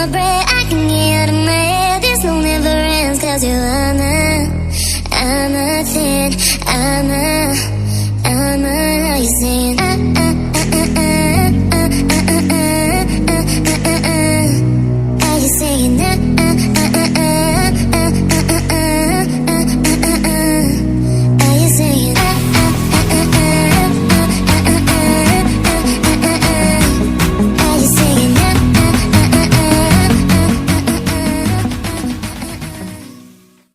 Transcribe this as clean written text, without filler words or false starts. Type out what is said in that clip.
my breath, I can get out of my head. This no never ends, cause you are nothing. I'm a, how you saying?